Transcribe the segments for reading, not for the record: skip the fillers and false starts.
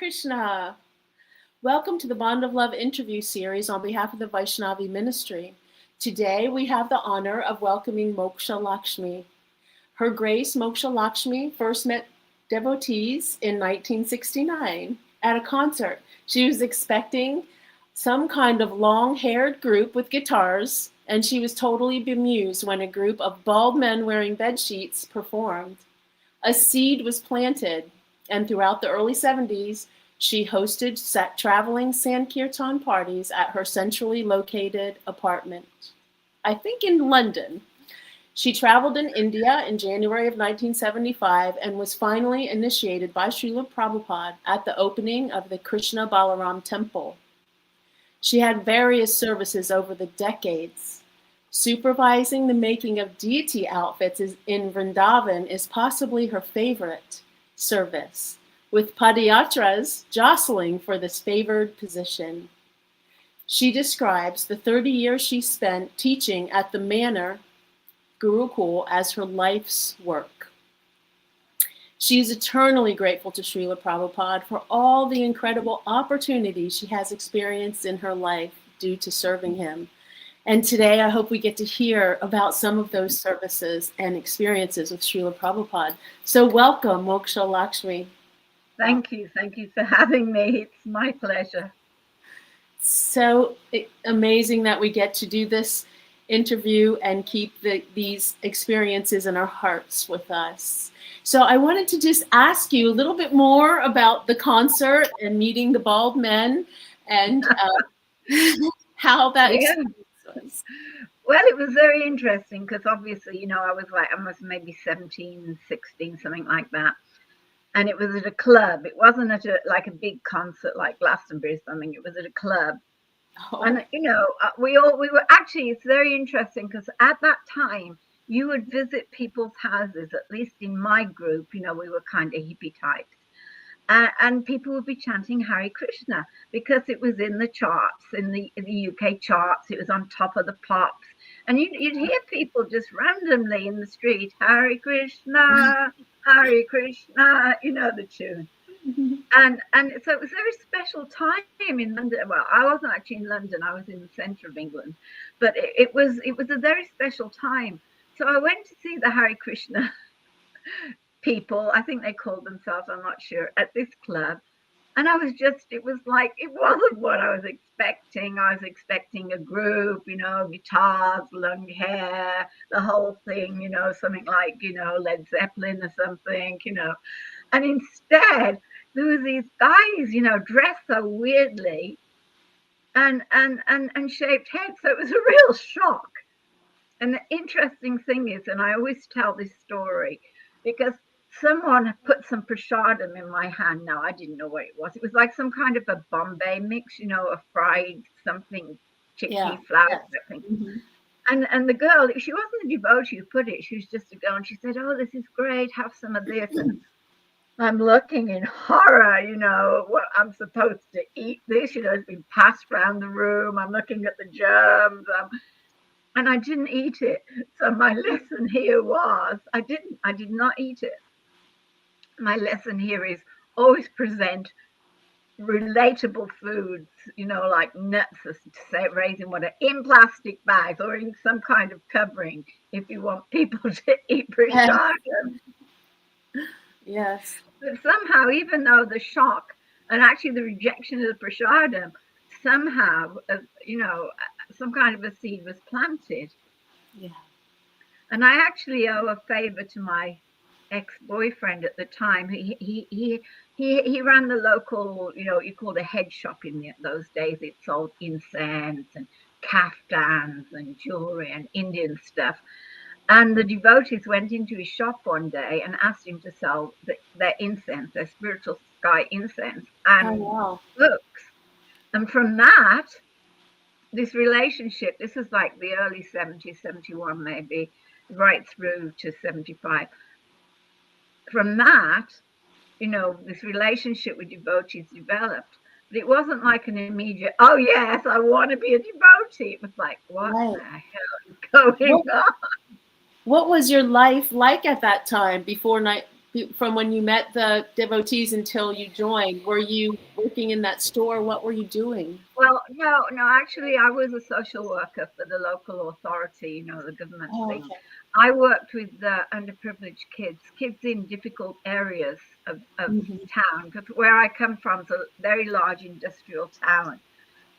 Krishna. Welcome to the Bond of Love interview series on behalf of the Vaishnavi Ministry. Today we have the honor of welcoming Mokshalaksmi. Her Grace Mokshalaksmi first met devotees in 1969 at a concert. She was expecting some kind of long-haired group with guitars, and she was totally bemused when a group of bald men wearing bedsheets performed. A seed was planted, and throughout the early 70s, she hosted traveling sankirtan parties at her centrally located apartment, I think in London. She traveled in India in January of 1975 and was finally initiated by Srila Prabhupada at the opening of the Krishna Balarama Temple. She had various services over the decades. Supervising the making of deity outfits in Vrindaban is possibly her favorite service, with Padayatras jostling for this favored position. She describes the 30 years she spent teaching at the Manor Gurukula as her life's work. She is eternally grateful to Srila Prabhupada for all the incredible opportunities she has experienced in her life due to serving him. And today I hope we get to hear about some of those services and experiences with Srila Prabhupada. So welcome, Mokshalaksmi. Thank you for having me. It's my pleasure. So amazing that we get to do this interview and keep these experiences in our hearts with us. So I wanted to just ask you a little bit more about the concert and meeting the bald men and how that experience was. Well, it was very interesting because obviously, I was maybe 17, 16, something like that. And it was at a club. It wasn't at a big concert like Glastonbury or something. It was at a club. Oh. And, we were actually, it's very interesting because at that time, you would visit people's houses, at least in my group, we were kind of hippie types. And people would be chanting Hare Krishna because it was in the charts, in the UK charts. It was on top of the pops. And you'd hear people just randomly in the street, Hare Krishna, Hare Krishna, the tune. Mm-hmm. And so it was a very special time in London. Well, I wasn't actually in London. I was in the centre of England. But it was a very special time. So I went to see the Hare Krishna people, I think they called themselves, I'm not sure, at this club. And it wasn't what I was expecting. I was expecting a group, guitars, long hair, the whole thing, something like, Led Zeppelin or something, And instead, there was these guys, dressed so weirdly and shaved heads. So it was a real shock. And the interesting thing is, and I always tell this story, because someone put some prasadam in my hand. Now, I didn't know what it was. It was like some kind of a Bombay mix, a fried something, chickpea flour, something. Mm-hmm. And the girl, she wasn't a devotee who put it. She was just a girl. And she said, oh, this is great. Have some of this. And I'm looking in horror, what I'm supposed to eat this. It's been passed around the room. I'm looking at the germs. And I didn't eat it. So my lesson here was, I did not eat it. My lesson here is always present relatable foods, like nuts, raisin water, in plastic bags or in some kind of covering if you want people to eat prasadam. Yes. But somehow, even though the shock and actually the rejection of the prasadam, somehow, some kind of a seed was planted. Yeah. And I actually owe a favor to my ex-boyfriend at the time. He ran the local, you called a head shop in those days. It sold incense and kaftans and jewelry and Indian stuff. And the devotees went into his shop one day and asked him to sell their incense, their spiritual sky incense and books. And from that, this relationship, this is like the early 70s, 71 maybe, right through to 75. From that, this relationship with devotees developed. But it wasn't like an immediate, oh yes, I want to be a devotee. It was like, what the hell is going on? What was your life like at that time before from when you met the devotees until you joined? Were you working in that store? What were you doing? Well, no, actually, I was a social worker for the local authority, you know, the government Oh, thing. okay. I worked with the underprivileged kids in difficult areas of Mm-hmm. town, because where I come from is a very large industrial town.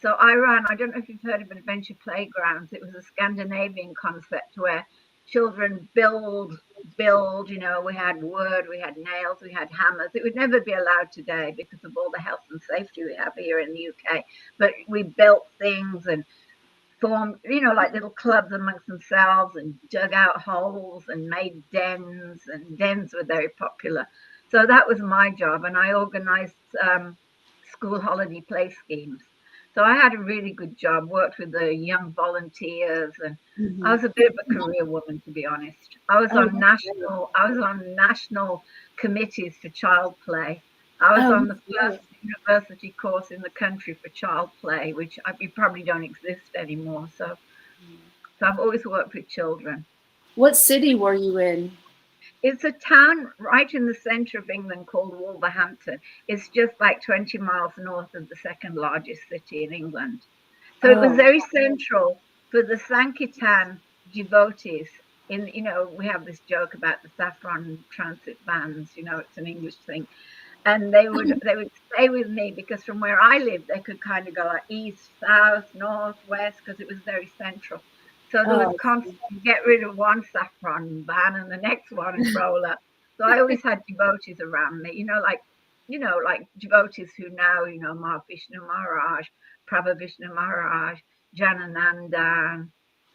So I don't know if you've heard of Adventure Playgrounds. It was a Scandinavian concept where children build, you know, we had wood, we had nails, we had hammers. It would never be allowed today because of all the health and safety we have here in the UK. But we built things and formed, you know, like little clubs amongst themselves and dug out holes and made dens, and dens were very popular. So that was my job, and I organized school holiday play schemes. So I had a really good job, worked with the young volunteers, and I Mm-hmm. was a bit of a career woman, to be honest. Oh, that's great. I was on national committees for child play. I was Oh, on that's the great. first university course in the country for child play, which you probably don't exist anymore. So I've always worked with children. What city were you in? It's a town right in the center of England called Wolverhampton. It's just like 20 miles north of the second largest city in England. So it was Oh, very central for the Sankirtan devotees. You know, we have this joke about the saffron transit vans, you know, it's an English thing. And they would stay with me because from where I lived, they could kind of go like east, south, north, west, because it was very central. So there was oh, constant get rid of one saffron van and the next one and roll up. So I always had devotees around me, like devotees who now, you know, Vishnu Maharaj, Prabhu Vishnu Maharaj, Jananandan,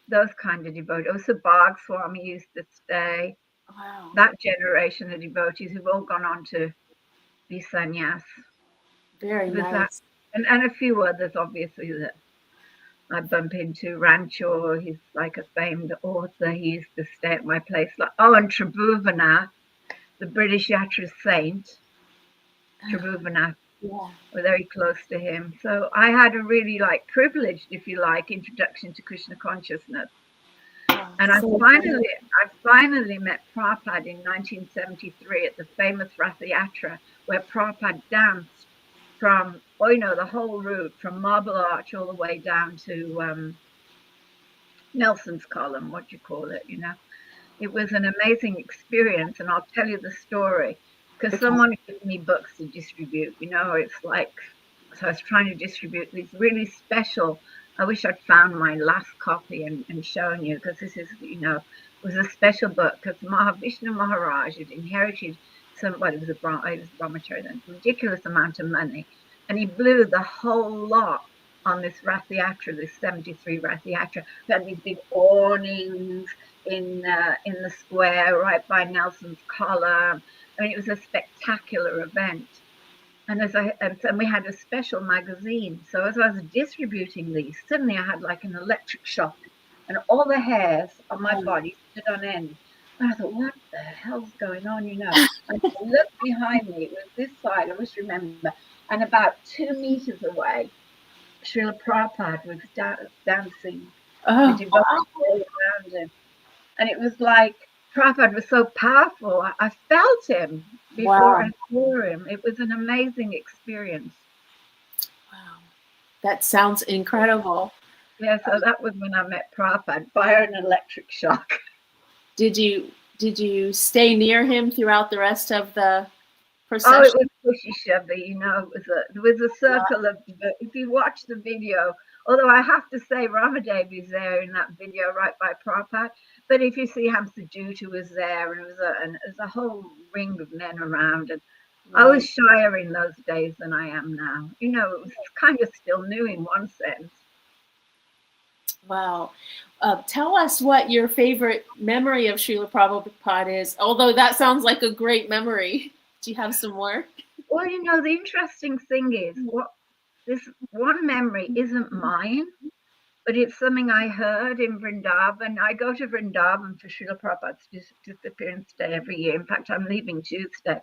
those kind of devotees. Also, Bhag Swami used to stay. wow. That generation of devotees who've all gone on to be sannyas. Very It was that, nice. and a few others, obviously, that I bump into. Rancho, he's like a famed author. He used to stay at my place. And Tribhuvannath, the British Yatra saint, Tribhuvannath, Yeah. were very close to him. So I had a really privileged, if you like, introduction to Krishna consciousness. Oh, And so I finally met Prabhupada in 1973 at the famous Rath Yatra, where Prabhupada danced from, the whole route from Marble Arch all the way down to Nelson's Column, what do you call it, you know. It was an amazing experience, and I'll tell you the story because okay. someone gave me books to distribute. You know, it's like, so I was trying to distribute these really special. I wish I'd found my last copy and shown you, because this is, it was a special book because Vishnu Maharaj had inherited somebody, it was a brahmachari, then ridiculous amount of money, and he blew the whole lot on this Rath Yatra, this 73 Rath Yatra. We had these big awnings in the square right by Nelson's Column. I mean, it was a spectacular event. And we had a special magazine. So as I was distributing these, suddenly I had like an electric shock, and all the hairs on my body stood on end. And I thought, what the hell's going on, you know? And I looked behind me. It was this side, I must remember. And about 2 meters away, Srila Prabhupada was dancing with Oh, devotees all around him. And it was like Prabhupada was so powerful. I felt him before wow. I saw him. It was an amazing experience. Wow. That sounds incredible. Yeah, so that was when I met Prabhupada via an electric shock. Did you stay near him throughout the rest of the Oh, it procession? was pushy shovey, you know. There was a circle of. If you watch the video, although I have to say Ramadev is there in that video right by Prabhupada, but if you see Hamsa Juta was there, and it was a whole ring of men around, and I was Right. shyer in those days than I am now. You know, it was kind of still new in one sense. Wow. Tell us what your favorite memory of Srila Prabhupada is, although that sounds like a great memory. Do you have some more? Well, you know, the interesting thing is what this one memory isn't mine, but it's something I heard in Vrindaban. I go to Vrindaban for Srila Prabhupada's disappearance day every year. In fact, I'm leaving Tuesday.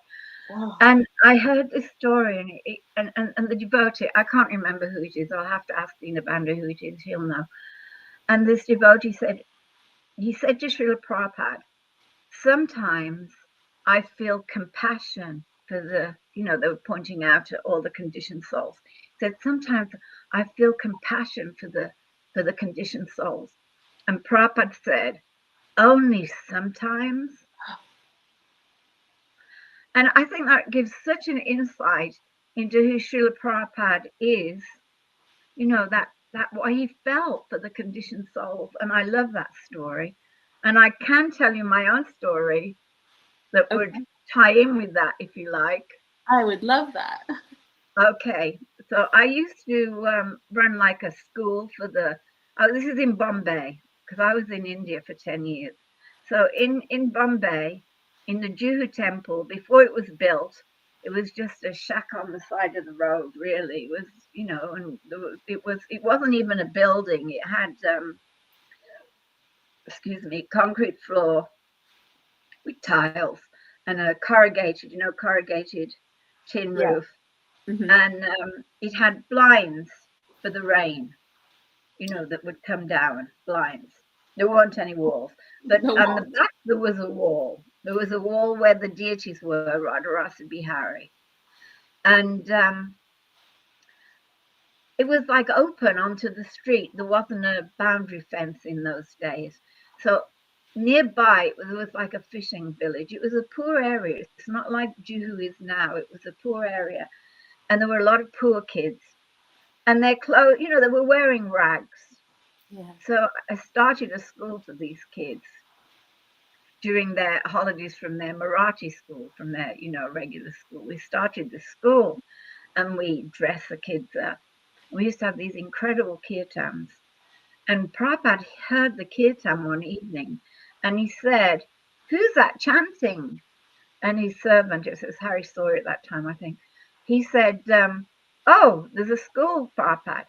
Oh, And I heard this story, and the devotee, I can't remember who it is. I'll have to ask Dina Banda who it is. He'll know. And this devotee said, he said to Srila Prabhupada, sometimes I feel compassion for the, they were pointing out to all the conditioned souls. He said, sometimes I feel compassion for the conditioned souls. And Prabhupada said, only sometimes. And I think that gives such an insight into who Srila Prabhupada is, that what he felt for the conditioned souls. And I love that story. And I can tell you my own story that would tie in with that, if you like. I would love that. Okay. So I used to run like a school for this is in Bombay, because I was in India for 10 years. So in Bombay, in the Juhu temple, before it was built, it was just a shack on the side of the road, really. It was, and it wasn't even a building. It had, concrete floor with tiles and a corrugated tin Yeah. roof. And it had blinds for the rain, that would come down, blinds. There weren't any walls. But No on the walls. back, there was a wall. There was a wall where the deities were, Radharasa Bihari. And it was like open onto the street. There wasn't a boundary fence in those days. So nearby, there was like a fishing village. It was a poor area. It's not like Juhu is now. It was a poor area. And there were a lot of poor kids. And their clothes, they were wearing rags. Yeah. So I started a school for these kids during their holidays from their Marathi school, from their, regular school. We started the school and we dressed the kids up. We used to have these incredible kirtans. And Prabhupada heard the kirtan one evening and he said, who's that chanting? And his servant, it was Harry Sawyer at that time, I think, he said, oh, there's a school, Prabhupada.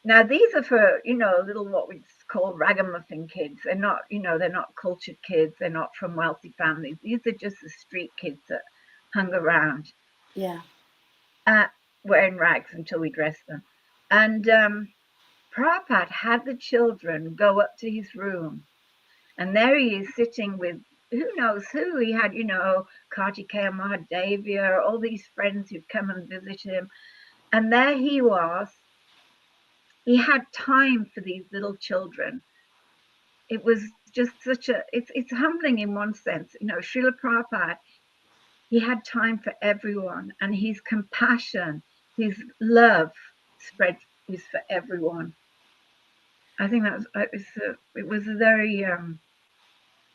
Now, these are for, little what we call ragamuffin kids. They're not, they're not cultured kids. They're not from wealthy families. These are just the street kids that hung around. Yeah. Wearing rags until we dressed them. And Prabhupada had the children go up to his room. And there he is sitting with who knows who. He had, Kartikeya Mahadevya, all these friends who'd come and visit him. And there he was. He had time for these little children. It was just it's humbling in one sense. Srila Prabhupada, he had time for everyone, and his compassion, his love spread is for everyone. I think it was a very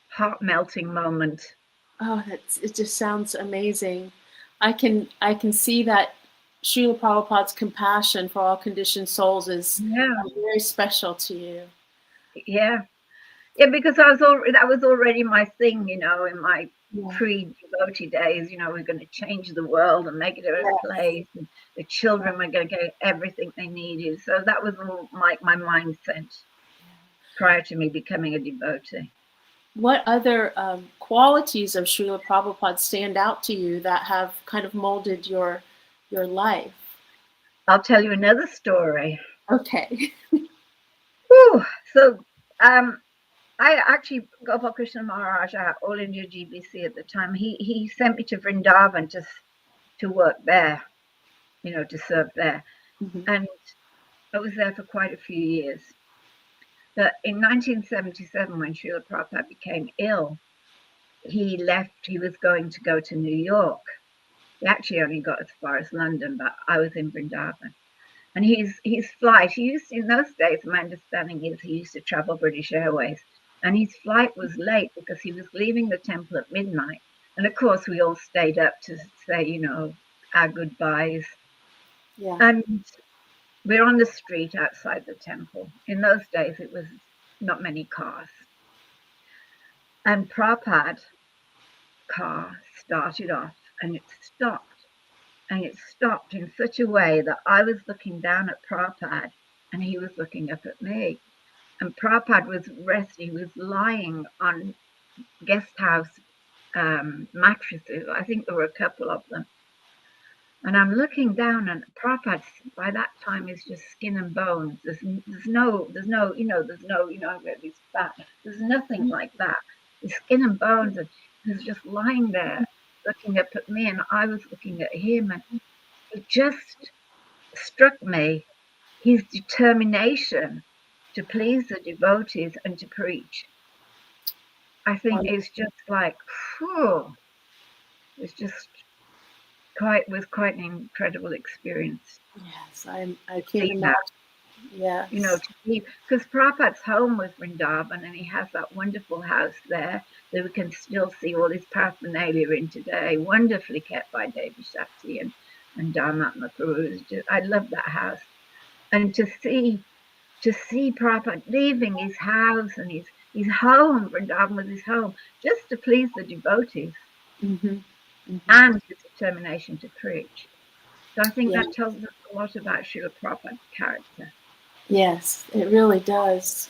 heart melting moment. Oh, it just sounds amazing. I can see that Srila Prabhupada's compassion for all conditioned souls is Yeah, very special to you. yeah, because that was already my thing, in my Yeah. pre-devotee days. We're going to change the world and make it a better place, and the children were going to get everything they needed. So that was all my mindset prior to me becoming a devotee. What other qualities of Srila Prabhupada stand out to you that have kind of molded your life? I'll tell you another story. Okay. Whew. So I actually, Gopal Krishna Maharaja, All India GBC at the time, he sent me to Vrindaban to work there, to serve there. And I was there for quite a few years. But in 1977, when Srila Prabhupada became ill, he left. He was going to go to New York. He actually only got as far as London, but I was in Vrindaban. And his flight, in those days, my understanding is he used to travel British Airways. And his flight was late because he was leaving the temple at midnight. And of course, we all stayed up to say, our goodbyes. Yeah. And we're on the street outside the temple. In those days, it was not many cars. And Prabhupada's car started off and it stopped. And it stopped in such a way that I was looking down at Prabhupada and he was looking up at me. And Prabhupada was resting, he was lying on guest house mattresses. I think there were a couple of them. And I'm looking down and Prabhupada by that time is just skin and bones. There's no, I've got this fat. There's nothing like that. It's skin and bones. And was just lying there looking up at me, and I was looking at him, and it just struck me his determination to please the devotees and to preach. I think it's just like, whew, it's just was quite an incredible experience. Yes, I can't imagine. Yes. You know, to see, because Prabhupada's home was Vrindaban, and he has that wonderful house there that we can still see all his paraphernalia in today, wonderfully kept by Devi Shakti and Dharmatma Prabhu. I love that house. And to see Prabhupada leaving his house and his home, Vrindaban was his home, just to please the devotees, and his determination to preach. So I think that tells us a lot about Srila Prabhupada's character. Yes, it really does.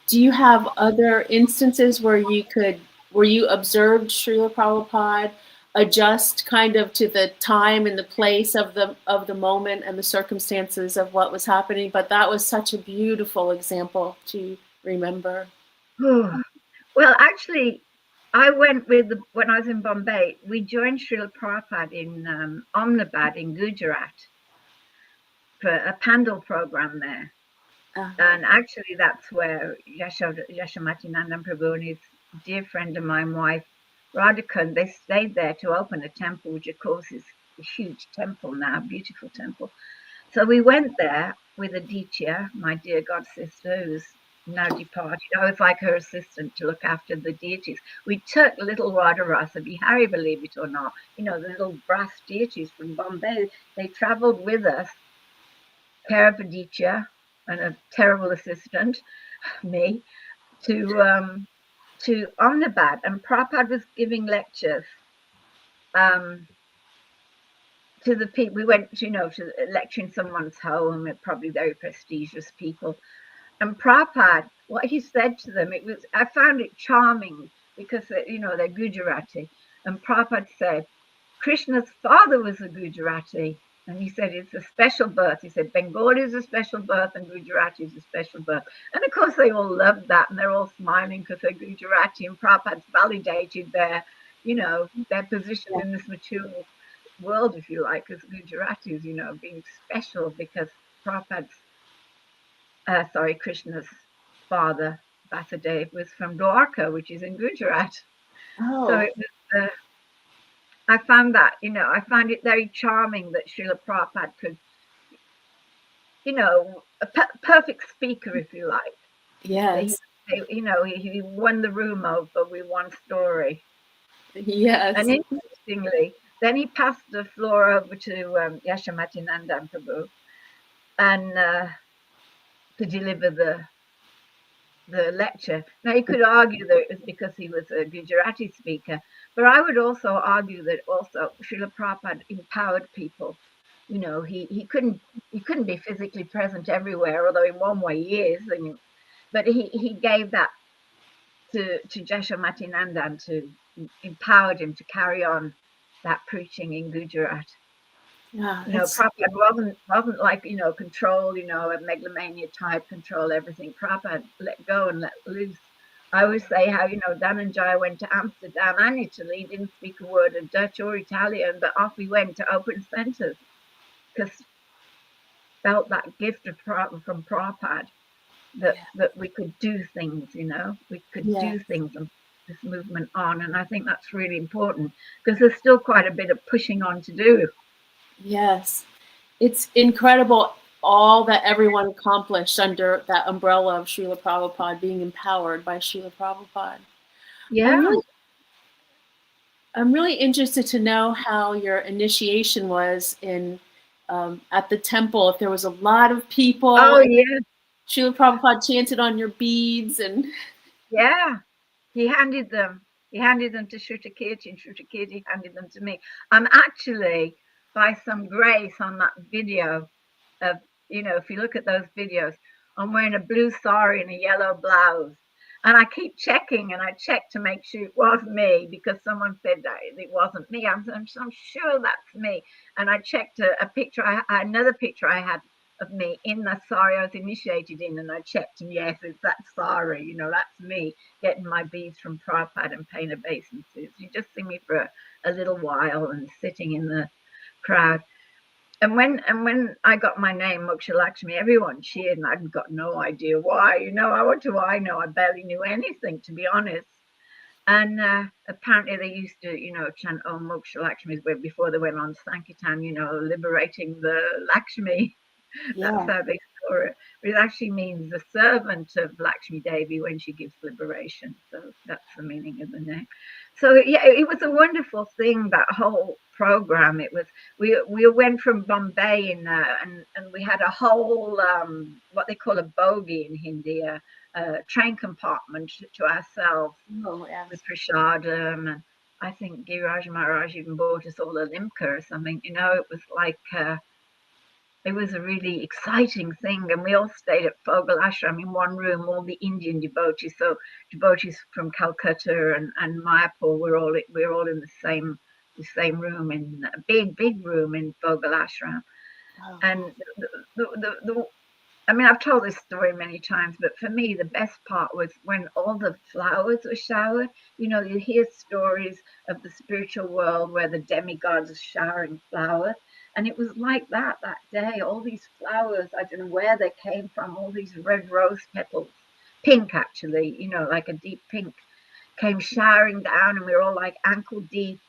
Do you have other instances where you observed Srila Prabhupada adjust kind of to the time and the place of the moment and the circumstances of what was happening? But that was such a beautiful example to remember. Well, actually, I went when I was in Bombay, we joined Srila Prabhupada in Ahmedabad in Gujarat for a Pandal program there. And actually, that's where Yashamati Nandan Prabhu and his dear friend of mine, wife, Radhika, they stayed there to open a temple, which of course is a huge temple now, beautiful temple. So we went there with Aditya, my dear god sister, who's now departed. I was like her assistant to look after the deities. We took little Radharasa Bihari, believe it or not, you know, the little brass deities from Bombay. They traveled with us, care of Aditya and a terrible assistant, me, to Ahmedabad. And Prabhupada was giving lectures to the people. We went, you know, to lecture in someone's home, probably very prestigious people. And Prabhupada, what he said to them, I found it charming because, you know, they're Gujarati. And Prabhupada said, Krishna's father was a Gujarati. And he said, it's a special birth. He said, Bengali is a special birth and Gujarati is a special birth. And of course, they all loved that. And they're all smiling because they're Gujarati. And Prabhupada's validated their, you know, their position in this material world, if you like, as Gujaratis, you know, being special because Krishna's father, Vasudev, was from Dwarka, which is in Gujarat. So it was, I found that, you know, I find it very charming that Srila Prabhupada could, you know, a perfect speaker, if you like. Yes. You know, he won the room over with one story. Yes. And interestingly, then he passed the floor over to Yashamati Nandan Prabhu and to deliver the lecture. Now, you could argue that it was because he was a Gujarati speaker, but I would also argue that also Srila Prabhupada empowered people. You know, he couldn't be physically present everywhere, although in one way he is. I mean, but he gave that to Yashamati Nandan, to empowered him to carry on that preaching in Gujarat. Yeah, you know, Prabhupada wasn't like, you know, control, you know, a megalomania type, control everything. Prabhupada let go and let loose. I always say how, you know, Dhananjaya went to Amsterdam and Italy, didn't speak a word of Dutch or Italian, but off he went to open centers because felt that gift of from Prabhupada that we could do things, you know, we could do things and this movement on. And I think that's really important because there's still quite a bit of pushing on to do. Yes. It's incredible all that everyone accomplished under that umbrella of Srila Prabhupada, being empowered by Srila Prabhupada. Yeah. I'm really interested to know how your initiation was in at the temple. If there was a lot of people. Oh, yeah. Srila Prabhupada chanted on your beads and. Yeah. He handed them to Shrutakirti, and Shrutakirti handed them to me. I'm actually, by some grace, on that video of, you know, if you look at those videos, I'm wearing a blue sari and a yellow blouse. And I keep checking, and I check to make sure it was me because someone said that it wasn't me. I'm sure that's me. And I checked a picture, another picture I had of me in the sari I was initiated in, and I checked, and yes, it's that sari, you know, that's me getting my beads from Prabhupada and paying obeisances. You just see me for a little while and sitting in the crowd. And when I got my name, Mokshalaksmi, everyone cheered, and I'd got no idea why. You know, what do I know? I barely knew anything, to be honest. And apparently they used to, you know, chant Om Mokshalaksmi before they went on sankirtan, you know, liberating the Lakshmi. Yeah. That's how they saw it. But it actually means the servant of Lakshmi Devi when she gives liberation. So that's the meaning of the name. So yeah, it was a wonderful thing, that whole program. It was, we went from Bombay and we had a whole what they call a bogie in Hindi, train compartment to ourselves with prasadam, and I think Giraj Maharaj even bought us all a limca or something. You know, it was like it was a really exciting thing, and we all stayed at Fogal Ashram in one room, all the Indian devotees. So devotees from Calcutta and Mayapur, we're all in the same room, in a big room in Fogal Ashram. Oh. And I mean, I've told this story many times, but for me, the best part was when all the flowers were showered. You know, you hear stories of the spiritual world where the demigods are showering flowers. And it was like that day. All these flowers, I don't know where they came from, all these red rose petals, pink actually, you know, like a deep pink, came showering down, and we were all like ankle deep.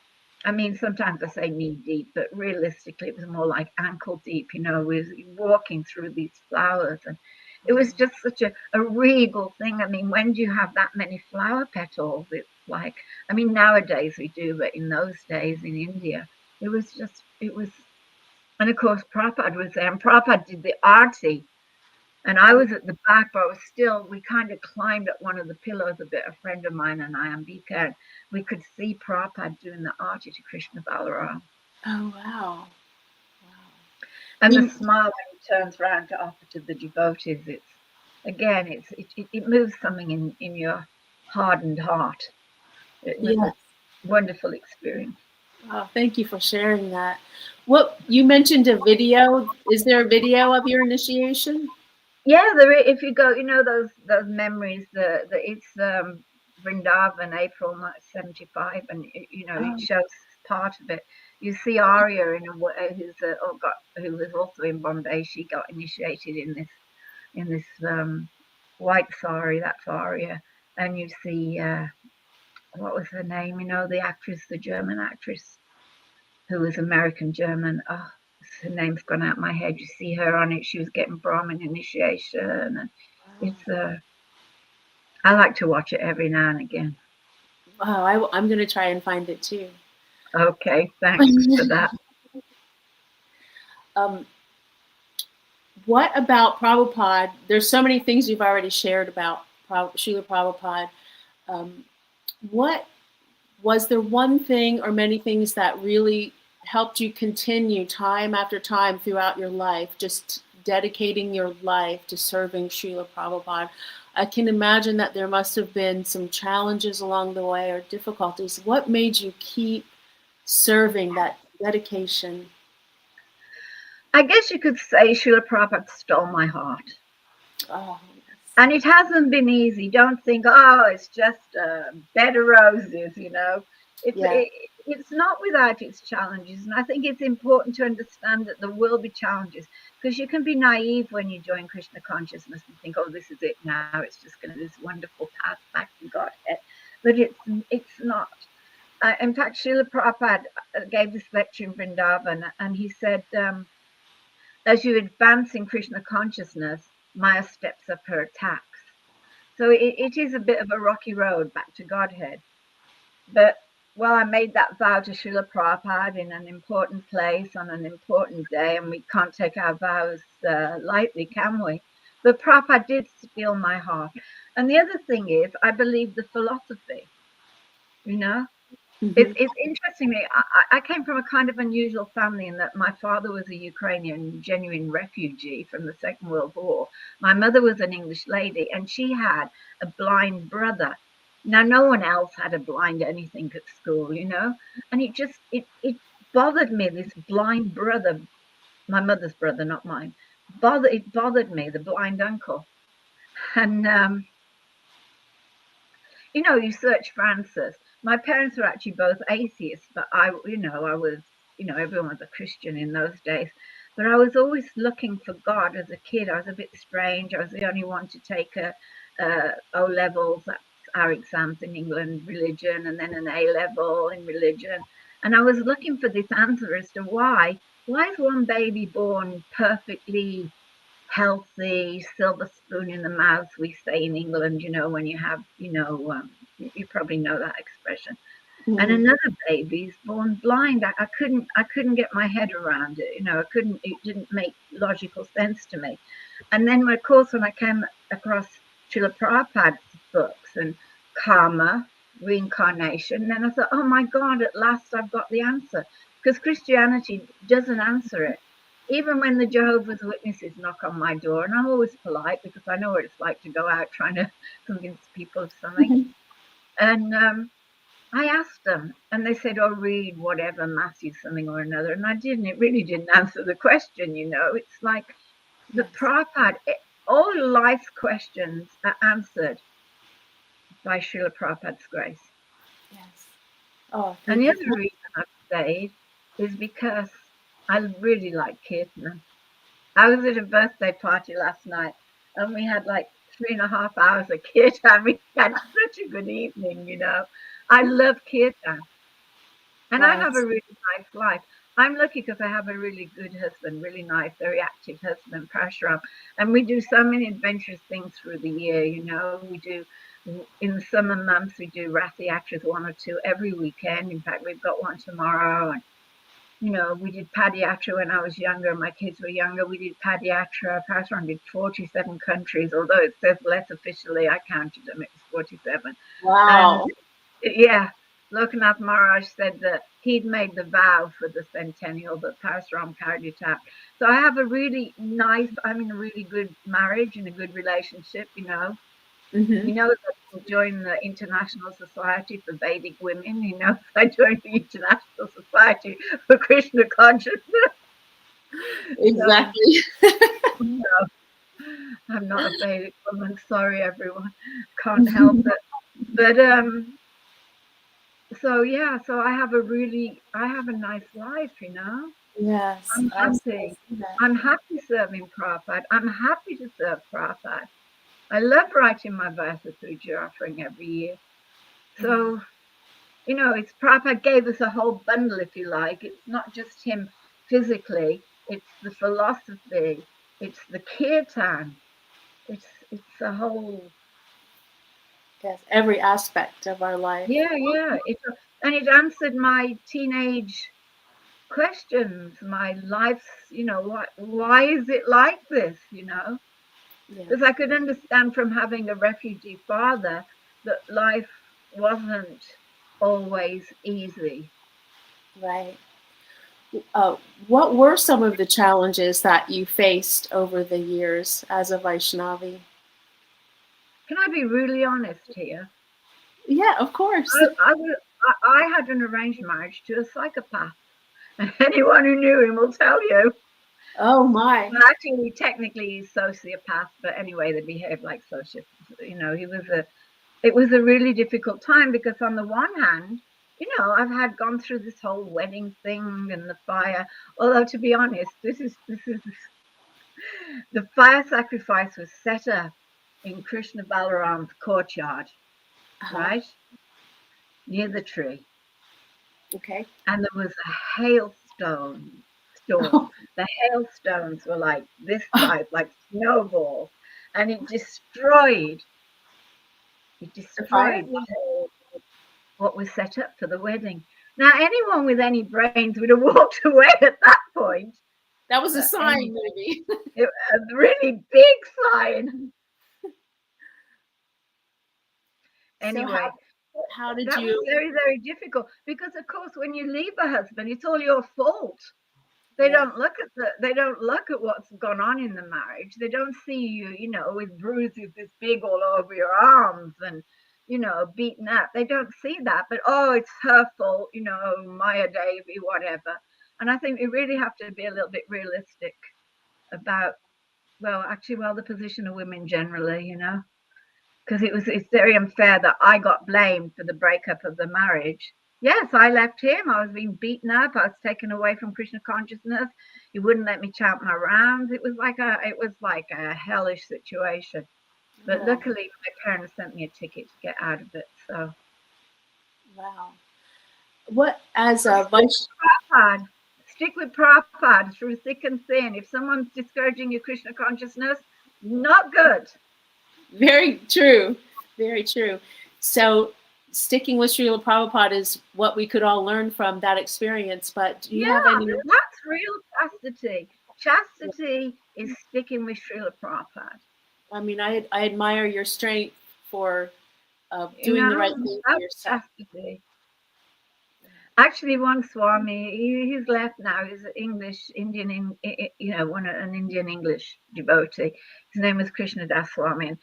I mean, sometimes I say knee deep, but realistically, it was more like ankle deep. You know, we were walking through these flowers, and it was just such a regal thing. I mean, when do you have that many flower petals? It's like, I mean, nowadays we do, but in those days in India, it was. And of course, Prabhupada was there, and Prabhupada did the arti. And I was at the back, but I was still, we kind of climbed up one of the pillars a bit, a friend of mine and I, Ambika, and we could see Prabhupada doing the arti to Krishna Balarama. Oh, wow. And the smile when he turns around to offer to the devotees, it moves something in your hardened heart. It was a wonderful experience. Oh, thank you for sharing that. What you mentioned a video. Is there a video of your initiation? Yeah, if you go, you know, those memories. It's Vrindaban, April 75, and you know it shows part of it. You see Arya who was also in Bombay. She got initiated in this white sari. That's Arya, and you see what was her name? You know, the actress, the German actress who was American German. Oh, her name's gone out of my head. You see her on it. She was getting Brahmin initiation, and it's I like to watch it every now and again. Oh, I'm going to try and find it too. Okay, thanks for that. What about Prabhupada? There's so many things you've already shared about Srila Prabhupada. What was there one thing or many things that really helped you continue time after time throughout your life, just dedicating your life to serving Srila Prabhupada? I can imagine that there must have been some challenges along the way or difficulties. What made you keep serving, that dedication? I guess you could say Srila Prabhupada stole my heart. Oh, yes. And it hasn't been easy. Don't think, oh, it's just bed of roses, you know. It's not without its challenges. And I think it's important to understand that there will be challenges, because you can be naive when you join Krishna consciousness and think, oh, this is it now. It's just going to be this wonderful path back to Godhead. But it's not. In fact, Srila Prabhupada gave this lecture in Vrindaban, and he said, as you advance in Krishna consciousness, Maya steps up her attacks. So it is a bit of a rocky road back to Godhead. But, well, I made that vow to Srila Prabhupada in an important place on an important day, and we can't take our vows lightly, can we? But Prabhupada did steal my heart. And the other thing is, I believe the philosophy, you know? It's interesting. I came from a kind of unusual family in that my father was a Ukrainian genuine refugee from the Second World War. My mother was an English lady, and she had a blind brother. Now, no one else had a blind anything at school, you know, and it bothered me, this blind brother, my mother's brother, not mine, bothered me, the blind uncle. And you search for answers. My parents were actually both atheists, but I was, everyone was a Christian in those days. But I was always looking for God as a kid. I was a bit strange. I was the only one to take a O levels. That's our exams in England, religion, and then an A level in religion. And I was looking for this answer as to why is one baby born perfectly healthy, silver spoon in the mouth, we say in England, when you have, you probably know that expression. Mm-hmm. And another baby's born blind. I couldn't get my head around it. It didn't make logical sense to me. And then, of course, when I came across Srila Prabhupada's books and karma, reincarnation, then I thought, oh my God, at last I've got the answer. Because Christianity doesn't answer it. Even when the Jehovah's Witnesses knock on my door, and I'm always polite because I know what it's like to go out trying to convince people of something. And I asked them, and they said, oh, read whatever, Matthew something or another. And I didn't. It really didn't answer the question, It's like the Prabhupada, all life's questions are answered by Srila Prabhupada's grace. Yes. Oh, and the other reason I've stayed is because I really like kirtan. I was at a birthday party last night, and we had like 3.5 hours of kirtan. We had such a good evening, I love kirtan. And I have a really nice life. I'm lucky because I have a really good husband, really nice, very active husband, Parashuram. And we do so many adventurous things through the year, We do, in the summer months, we do Rathayatras 1 or 2 every weekend. In fact, we've got one tomorrow. And we did Padayatra when I was younger. My kids were younger. We did Padayatra. Parashuram did 47 countries, although it says less officially. I counted them. It was 47. Wow. And, yeah. Lokanath Maharaj said that he'd made the vow for the centennial, but Parashuram carried it out. So I have a really nice, I'm in a really good marriage and a good relationship, Mm-hmm. I joined the International Society for Vedic Women, I joined the International Society for Krishna Consciousness. Exactly. No, I'm not a Vedic woman. Sorry, everyone. Can't help it. But so I have a nice life, Yes. I'm happy. I'm happy serving Prabhupada. I'm happy to serve Prabhupada. I love writing my Vasa Puja offering every year. So, it's Prabhupada gave us a whole bundle, if you like. It's not just him physically, it's the philosophy, it's the kirtan, it's a whole. Yes, every aspect of our life. Yeah. And it answered my teenage questions, my life's, why is it like this, Because I could understand from having a refugee father that life wasn't always easy. Right. What were some of the challenges that you faced over the years as a Vaishnavi? Can I be really honest here? Yeah, of course. I had an arranged marriage to a psychopath. And anyone who knew him will tell you. Oh my. Well, actually, technically he's sociopath, but anyway, they behave like sociopaths. It was a really difficult time because on the one hand, I've had gone through this whole wedding thing and the fire. Although to be honest, this is the fire sacrifice was set up in Krishna Balarama's courtyard, right near the tree. Okay. And there was a hailstone storm. The hailstones were like this size, like snowballs, and it destroyed what was set up for the wedding. Now, anyone with any brains would have walked away at that point. That was a sign, maybe. It was a really big sign. Anyway, so how did that you? was very, very difficult because, of course, when you leave a husband, it's all your fault. They don't look at what's gone on in the marriage. They don't see you, with bruises this big all over your arms and, beaten up. They don't see that, but it's her fault, Maya Devi, whatever. And I think we really have to be a little bit realistic about the position of women generally, because it's very unfair that I got blamed for the breakup of the marriage. Yes, I left him. I was being beaten up. I was taken away from Krishna consciousness. He wouldn't let me chant my rounds. It was like a hellish situation. But luckily, my parents sent me a ticket to get out of it. So, wow. What as a vice? Stick with Prabhupada through thick and thin. If someone's discouraging your Krishna consciousness, not good. Very true. Very true. So sticking with Srila Prabhupada is what we could all learn from that experience. But do you have any? That's real chastity. Chastity is sticking with Srila Prabhupada. I mean, I admire your strength for doing the right thing for yourself. Chastity. Actually, one Swami, he's left now. He's an Indian, an Indian English devotee. His name was Krishna Das Swami. And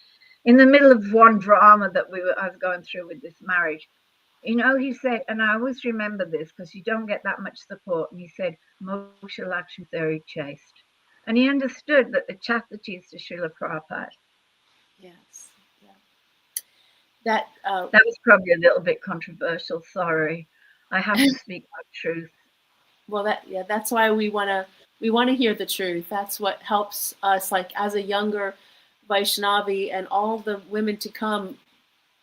in the middle of one drama that I was going through with this marriage, he said, and I always remember this because you don't get that much support. And he said, Mokshalaksmi is very chaste. And he understood that the chastity is to Srila Prabhupada. Yes. Yeah. That was probably a little bit controversial. Sorry. I have to speak my truth. Well, that's why we want to hear the truth. That's what helps us, like as a younger Vaishnavi and all the women to come,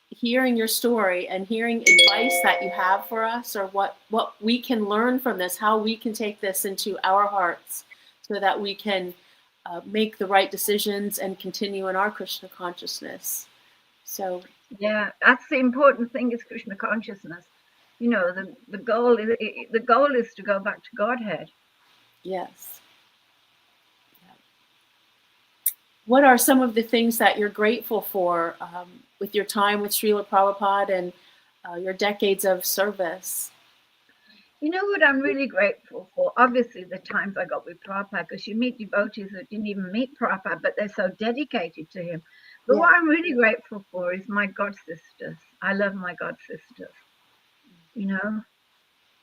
hearing your story and hearing advice that you have for us, or what we can learn from this, how we can take this into our hearts so that we can make the right decisions and continue in our Krishna consciousness. So yeah, that's the important thing, is Krishna consciousness. The goal is to go back to Godhead. Yes. Yeah. What are some of the things that you're grateful for with your time with Srila Prabhupada and your decades of service? You know what I'm really grateful for? Obviously, the times I got with Prabhupada, because you meet devotees that didn't even meet Prabhupada, but they're so dedicated to him. But what I'm really grateful for is my god sisters. I love my god sisters.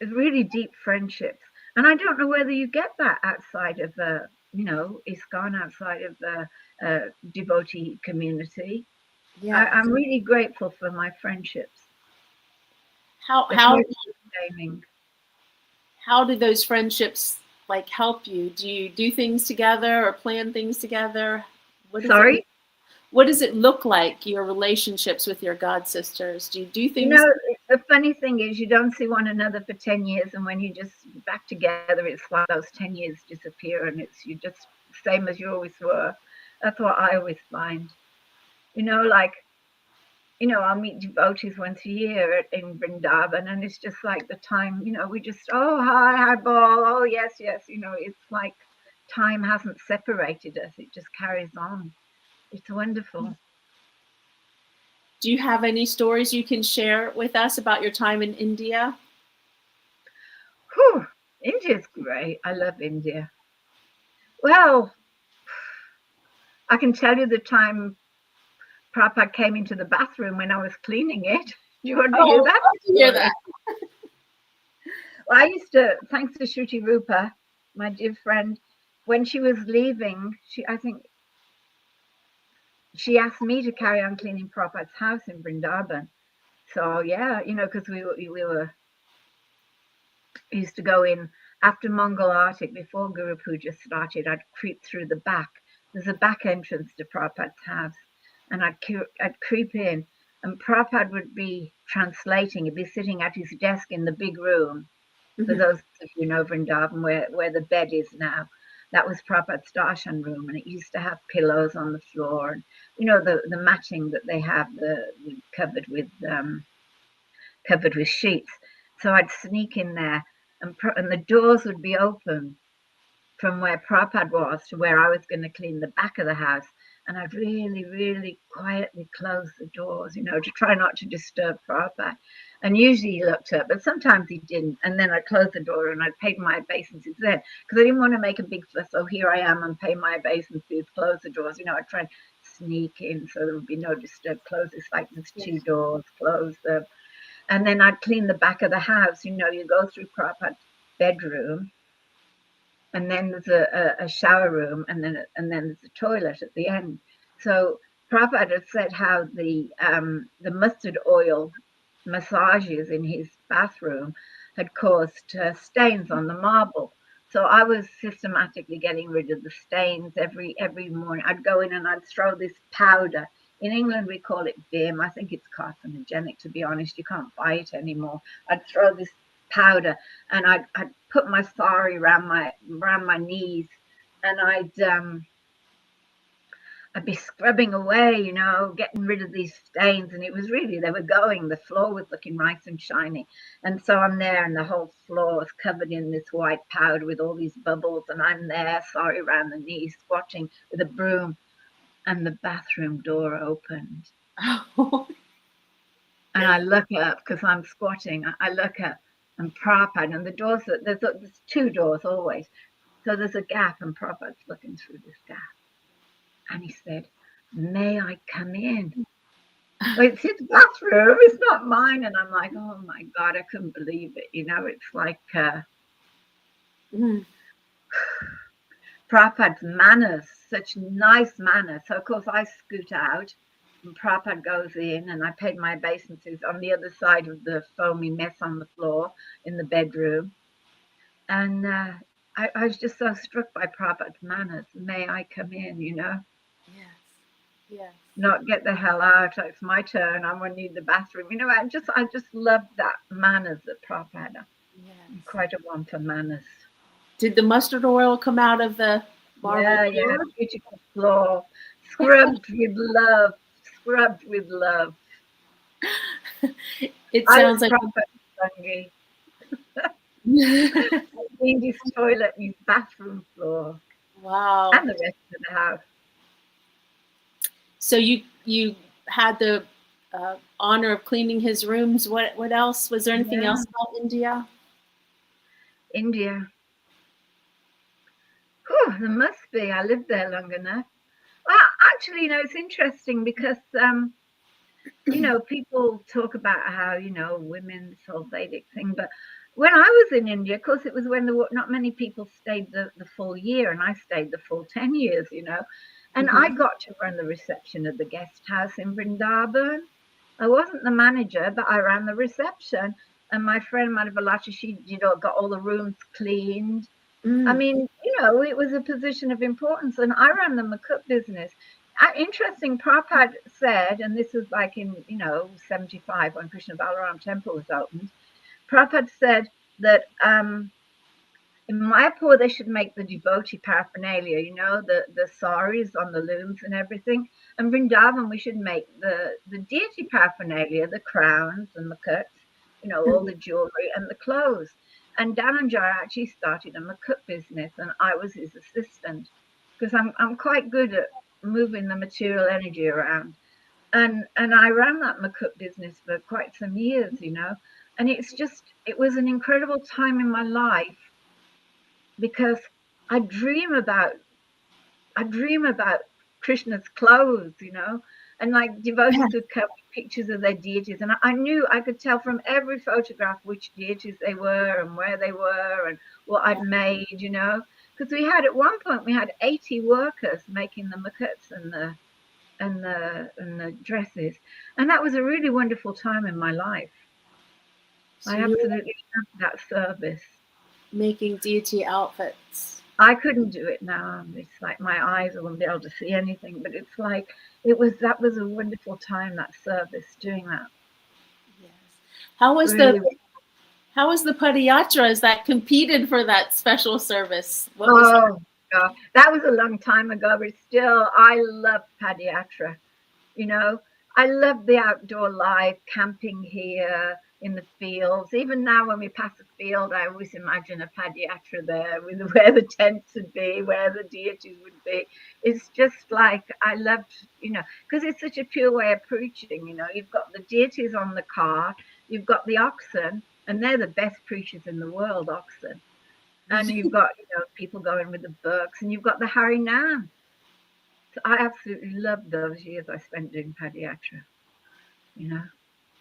It's really deep friendships. And I don't know whether you get that outside of ISKCON, outside of the devotee community. Yeah. I'm really grateful for my friendships. How do those friendships help you? Do you do things together or plan things together? Sorry? What does it look like, your relationships with your god sisters? Do you do things? The funny thing is you don't see one another for 10 years, and when you just back together, it's like those 10 years disappear, and you're just same as you always were. That's what I always find. I'll meet devotees once a year in Vrindaban, and it's just like the time, we just, oh, hi, ball, oh, yes, it's like time hasn't separated us. It just carries on. It's wonderful. Do you have any stories you can share with us about your time in India? India's great. I love India. Well, I can tell you the time Prabhupada came into the bathroom when I was cleaning it. Do you want to hear that? I want to hear that. Well, I used to, thanks to Shruti Rupa, my dear friend, when she was leaving, she asked me to carry on cleaning Prabhupada's house in Vrindaban. So yeah, because we used to go in after Mongol Arctic, before Guru Puja started. I'd creep through the back. There's a back entrance to Prabhupada's house, and I'd creep in, and Prabhupada would be translating. He'd be sitting at his desk in the big room. Mm-hmm. For those of you know Vrindaban, where the bed is now. That was Prabhupada's darshan room, and it used to have pillows on the floor, and the matting that they have, covered with sheets. So I'd sneak in there, and the doors would be open from where Prabhupada was to where I was going to clean the back of the house, and I'd really, really quietly close the doors, to try not to disturb Prabhupada. And usually he looked up, but sometimes he didn't. And then I'd close the door and I'd pay my obeisances then, because I didn't want to make a big fuss. Oh, here I am, and pay my obeisances, close the doors. I'd try and sneak in so there would be no disturb. Close this, like there's two doors, close them. And then I'd clean the back of the house. You go through Prabhupada's bedroom, and then there's a shower room, and then there's a toilet at the end. So Prabhupada had said how the mustard oil massages in his bathroom had caused stains on the marble. So I was systematically getting rid of the stains every morning. I'd go in and I'd throw this powder. In England, we call it Vim. I think it's carcinogenic, to be honest. You can't buy it anymore. I'd throw this powder, and I'd put my sari around my knees, and I'd be scrubbing away, you know, getting rid of these stains. And it was really, they were going. The floor was looking nice and shiny. And so I'm there, and the whole floor is covered in this white powder with all these bubbles. And I'm there, sorry, around the knees, squatting with a broom. And the bathroom door opened. And I look up, because I'm squatting. I look up, and Prabhupada, and the doors, there's two doors always. So there's a gap, and Prabhupada's looking through this gap. And he said, "May I come in?" Well, it's his bathroom, it's not mine. And I'm like, oh my God, I couldn't believe it. You know, it's like Prabhupada's manners, such nice manners. So of course I scoot out, and Prabhupada goes in, and I paid my obeisances on the other side of the foamy mess on the floor in the bedroom. And I was just so struck by Prabhupada's manners. May I come in, you know? Yes. Not get the hell out. It's my turn. I'm going to need the bathroom. You know, I just loved that manners that Prabhupada had. Yes. I'm quite a one for manners. Did the mustard oil come out of the marble floor? Yeah, beautiful floor. Scrubbed with love. Scrubbed with love. It sounds like Prabhupada I cleaned his toilet and his bathroom floor. Wow. And the rest of the house. So you had the honor of cleaning his rooms. What else? Was there anything else about India? India. Oh, there must be. I lived there long enough. Well, actually, you know, it's interesting because, you know, people talk about how, you know, women's whole Vedic thing. But when I was in India, of course, it was when there were not many people stayed the full year, and I stayed the full 10 years, you know. And I got to run the reception of the guest house in Vrindaban. I wasn't the manager, but I ran the reception. And my friend Madhavalacha, she, you know, got all the rooms cleaned. I mean, you know, it was a position of importance. And I ran the Makut business. Interesting, Prabhupada said, and this was like in, you know, 75 when Krishna Balarama Temple was opened. Prabhupada said that in Mayapur, they should make the devotee paraphernalia, you know, the saris on the looms and everything. And Vrindavan, we should make the deity paraphernalia, the crowns and the cuts, you know, all the jewelry and the clothes. And Dhananjay actually started a Makut business, and I was his assistant, because I'm quite good at moving the material energy around. And I ran that Makut business for quite some years, you know. And it was an incredible time in my life, because I dream about Krishna's clothes, you know, and like devotees would come with pictures of their deities, and I knew I could tell from every photograph which deities they were and where they were and what I'd made, you know, because we had at one point 80 workers making the makuts and the dresses, and that was a really wonderful time in my life. So I absolutely loved that service. Making deity outfits. I couldn't do it now. It's like my eyes wouldn't be able to see anything, but it's like that was a wonderful time, that service, doing that. Yes. How was the Padayatras that competed for that special service? God, that was a long time ago, but still, I love Padayatra. You know, I love the outdoor life, camping here in the fields. Even now when we pass a field, I always imagine a Padayatra there with where the tents would be, where the deities would be. It's just like, I loved, you know, because it's such a pure way of preaching, you know. You've got the deities on the cart, you've got the oxen, and they're the best preachers in the world, oxen. And you've got, you know, people going with the books, and you've got the Harinam. So I absolutely loved those years I spent doing Padayatra, you know.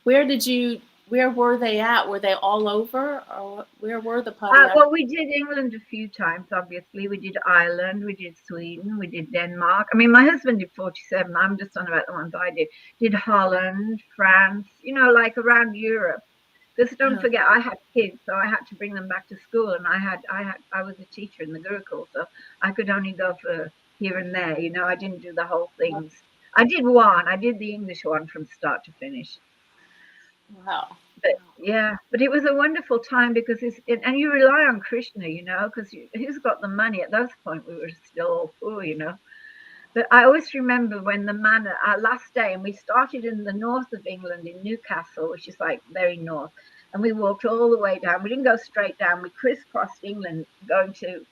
Where did you Where were they at? Were they all over, or where were the Padayatra? Well, we did England a few times, obviously. We did Ireland, we did Sweden, we did Denmark. I mean, my husband did 47. I'm just on about the ones I did. Did Holland, France, like around Europe. Because don't forget, I had kids, so I had to bring them back to school, and I was a teacher in the Gurukula, so I could only go for here and there. I didn't do the whole things. I did one. I did the English one from start to finish. Wow. But yeah, but it was a wonderful time because and you rely on Krishna, because who's got the money? At those point, we were still all poor. But I always remember when the manor, our last day, and we started in the north of England in Newcastle, which is like very north, and we walked all the way down. We didn't go straight down. We crisscrossed England, going to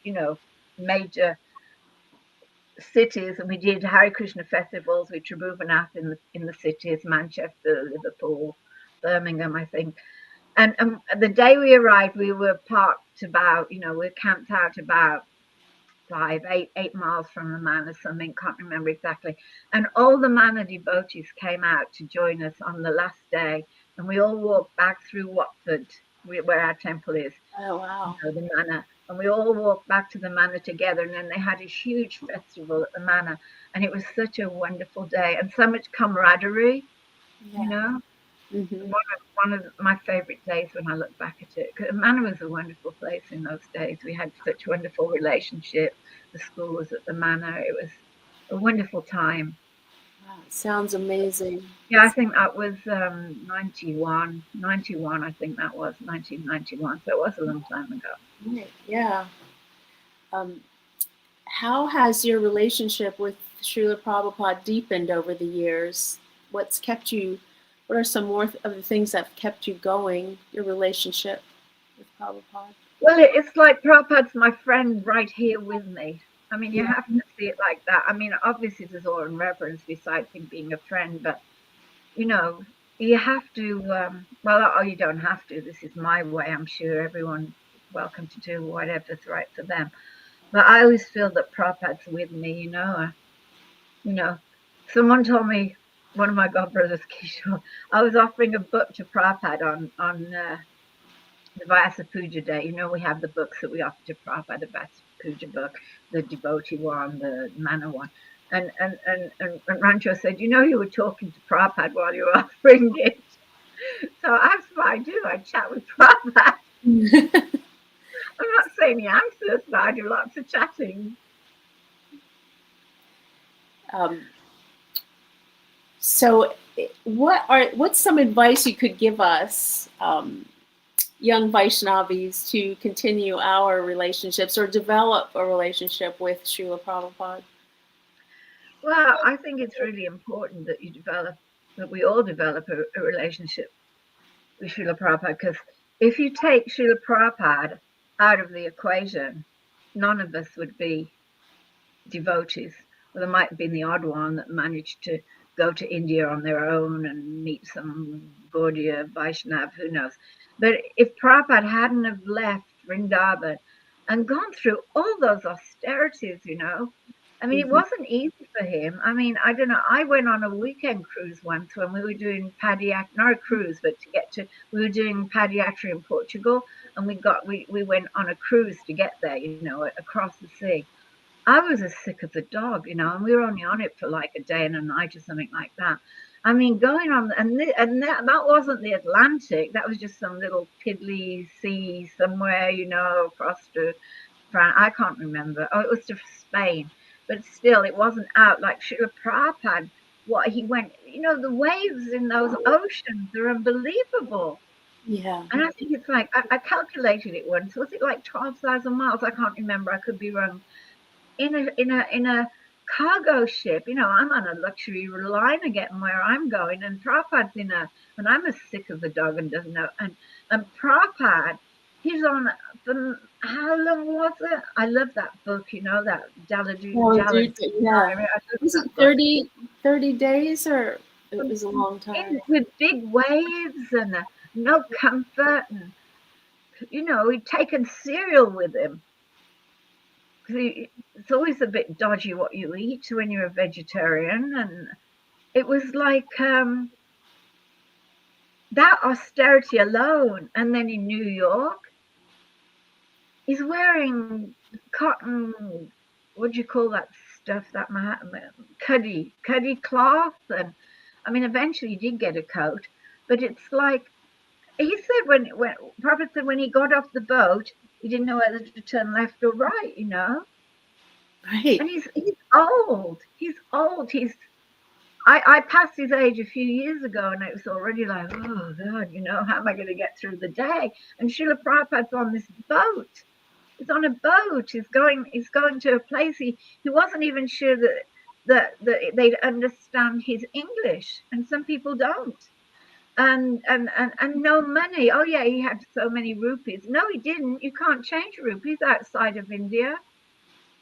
major cities, and we did Hare Krishna festivals with Tribhuvannath in the cities, Manchester, Liverpool, Birmingham, I think. And the day we arrived, we were parked about, we were camped out about 8 miles from the manor, something, can't remember exactly. And all the manor devotees came out to join us on the last day. And we all walked back through Watford, where our temple is. Oh, wow. The manor. And we all walked back to the manor together. And then they had a huge festival at the manor. And it was such a wonderful day and so much camaraderie, Mm-hmm. One of my favorite days when I look back at it. Because Manor was a wonderful place in those days. We had such a wonderful relationship. The school was at the Manor. It was a wonderful time. Wow, sounds amazing. Yeah, I think that was 91. I think that was 1991. So it was a long time ago. Right. Yeah. Um, how has your relationship with Srila Prabhupada deepened over the years? What's kept you? What are some more of the things that have kept you going? Your relationship with Prabhupada. Well, it's like Prabhupada's my friend right here with me. I mean, you have to see it like that. I mean, obviously there's all in reverence besides him being a friend, but you have to. Well, you don't have to. This is my way. I'm sure everyone's welcome to do whatever's right for them. But I always feel that Prabhupada's with me. Someone told me, one of my godbrothers, Kishore, I was offering a book to Prabhupada on the Vyasa Puja Day. We have the books that we offer to Prabhupada, the Vyasa Puja book, the devotee one, the Manor one. And Rancho said, you were talking to Prabhupada while you were offering it. So that's what I do. I chat with Prabhupada. I'm not saying the answers, but I do lots of chatting. So, what's some advice you could give us, young Vaishnavis, to continue our relationships or develop a relationship with Srila Prabhupada? Well, I think it's really important that we all develop a relationship with Srila Prabhupada, because if you take Srila Prabhupada out of the equation, none of us would be devotees. Well, there might have been the odd one that managed to go to India on their own and meet some Gaudiya Vaishnav, who knows. But if Prabhupada hadn't have left Vrindaban and gone through all those austerities, I mean, it wasn't easy for him. I mean, I don't know. I went on a weekend cruise once when we were doing Padayatra, not a cruise, but we were doing Padayatra in Portugal, and we went on a cruise to get there, across the sea. I was as sick as a dog, and we were only on it for like a day and a night or something like that. I mean, going on, and that wasn't the Atlantic. That was just some little piddly sea somewhere, across to France. I can't remember. Oh, it was to Spain. But still, it wasn't out like Srila Prabhupada. What he went, the waves in those oceans are unbelievable. Yeah. And I think it's like, I calculated it once. Was it like 12,000 miles? I can't remember. I could be wrong. In a cargo ship, I'm on a luxury liner getting where I'm going, and Prabhupada's and I'm as sick as a dog and doesn't know. And Prabhupada, he's on how long was it? I love that book, that Jaladu. Yeah. Was it 30 days, or it was a long time? With big waves and no comfort, and he'd taken cereal with him. It's always a bit dodgy what you eat when you're a vegetarian, and it was like that austerity alone. And then in New York, he's wearing cotton, what do you call that stuff, that cuddy cloth. And I mean, eventually he did get a coat, but it's like, he said when Prophet said when he got off the boat, he didn't know whether to turn left or right, you know. Right. And he's old. He's old. I passed his age a few years ago, and it was already like, oh God, you know, how am I going to get through the day? And Srila Prabhupada's on this boat. He's on a boat. He's going to a place he wasn't even sure that they'd understand his English, and some people don't. And no money. Oh yeah, he had so many rupees. No, he didn't. You can't change rupees outside of India.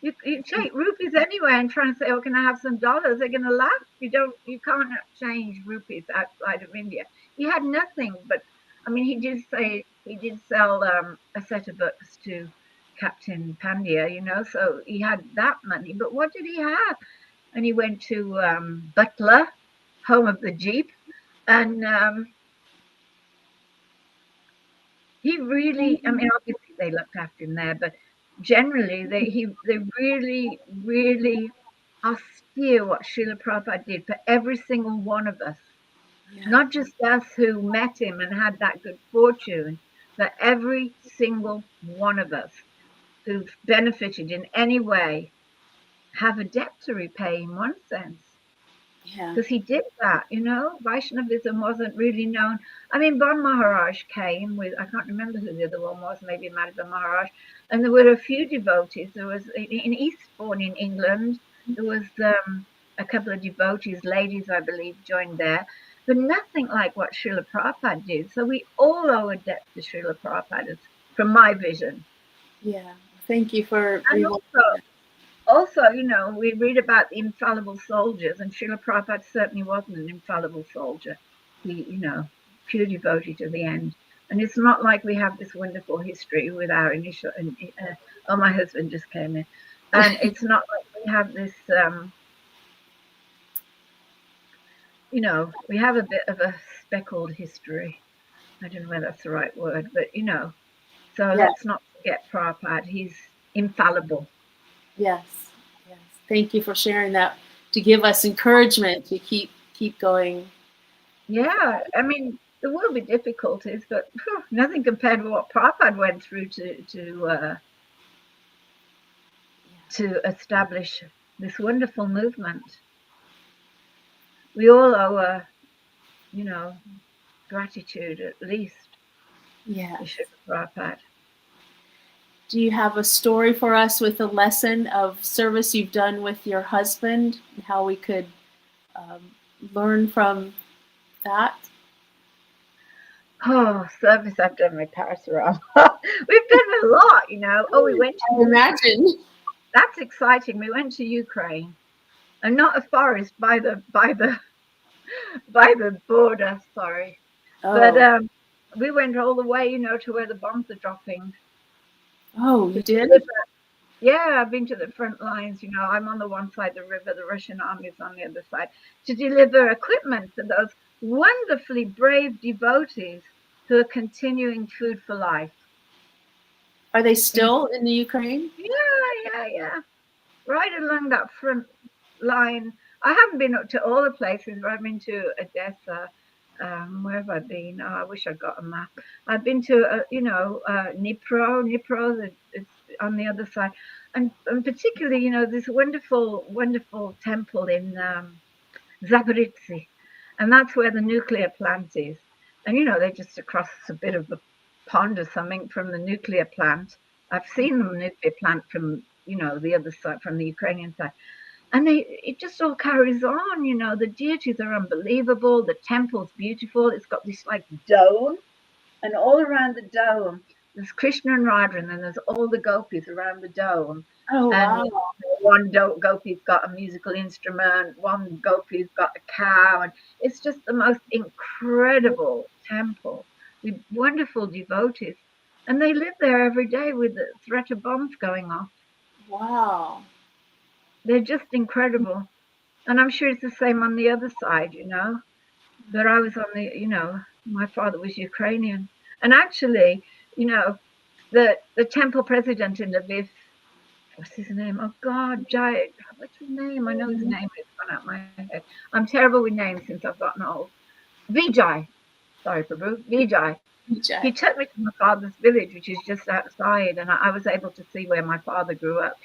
You take rupees anywhere and try and say, oh, can I have some dollars? They're going to laugh. You can't change rupees outside of India. He had nothing, but I mean, he did sell a set of books to Captain Pandya, you know, so he had that money. But what did he have? And he went to Butler, home of the Jeep, and he really, I mean, obviously they looked after him there, but generally they really, really austere what Srila Prabhupada did for every single one of us. Yeah. Not just us who met him and had that good fortune, but every single one of us who've benefited in any way have a debt to repay in one sense. Yeah. Because he did that, you know. Vaishnavism wasn't really known. I mean, Bon Maharaj came with, I can't remember who the other one was, maybe Madhava Maharaj, and there were a few devotees. There was in Eastbourne in England, there was a couple of devotees, ladies, I believe, joined there, but nothing like what Srila Prabhupada did. So we all owe a debt to Srila Prabhupada, from my vision. Yeah. Thank you for And also, you know, we read about the infallible soldiers, and Srila Prabhupada certainly wasn't an infallible soldier. He, you know, pure devotee to the end. And it's not like we have this wonderful history with our initial. Oh, my husband just came in, and it's not like we have this. You know, we have a bit of a speckled history. I don't know whether that's the right word, but you know. So let's not forget Prabhupada. He's infallible. Yes. Yes. Thank you for sharing that, to give us encouragement to keep going. Yeah, I mean, there will be difficulties, but nothing compared to what Prabhupada went through to establish this wonderful movement. We all owe a, you know, gratitude at least Yeah. to Srila Prabhupada. Do you have a story for us with a lesson of service you've done with your husband, and how we could learn from that? Oh, service I've done with Parasaram. We've done a lot, you know. Oh, we went to imagine. That's exciting. We went to Ukraine, and not a forest by the border. Sorry, but we went all the way, you know, to where the bombs are dropping. Oh, you did? Yeah, I've been to the front lines. You know, I'm on the one side of the river, the Russian army is on the other side, to deliver equipment to those wonderfully brave devotees who are continuing Food for Life. Are they still in the Ukraine? Yeah. Right along that front line. I haven't been up to all the places, but I've been to Odessa. Where have I been? Oh, I wish I'd got a map. I've been to, Dnipro. Dnipro is on the other side. And particularly, you know, this wonderful, wonderful temple in Zaporizhzhia. And that's where the nuclear plant is. And, you know, they're just across a bit of a pond or something from the nuclear plant. I've seen the nuclear plant from, you know, the other side, from the Ukrainian side. And it just all carries on, you know. The deities are unbelievable. The temple's beautiful. It's got this like dome, and all around the dome, there's Krishna and Radha, and then there's all the gopis around the dome. Oh, and wow. One gopis got a musical instrument, one gopis got a cow, and it's just the most incredible temple with wonderful devotees. And they live there every day with the threat of bombs going off. Wow. They're just incredible. And I'm sure it's the same on the other side, you know. But I was on the, my father was Ukrainian. And actually, you know, the temple president in Lviv, what's his name? Oh God, Jai, what's his name? I know his name, it's gone out my head. I'm terrible with names since I've gotten old. Vijay, sorry, Prabhu, Vijay. He took me to my father's village, which is just outside, and I was able to see where my father grew up.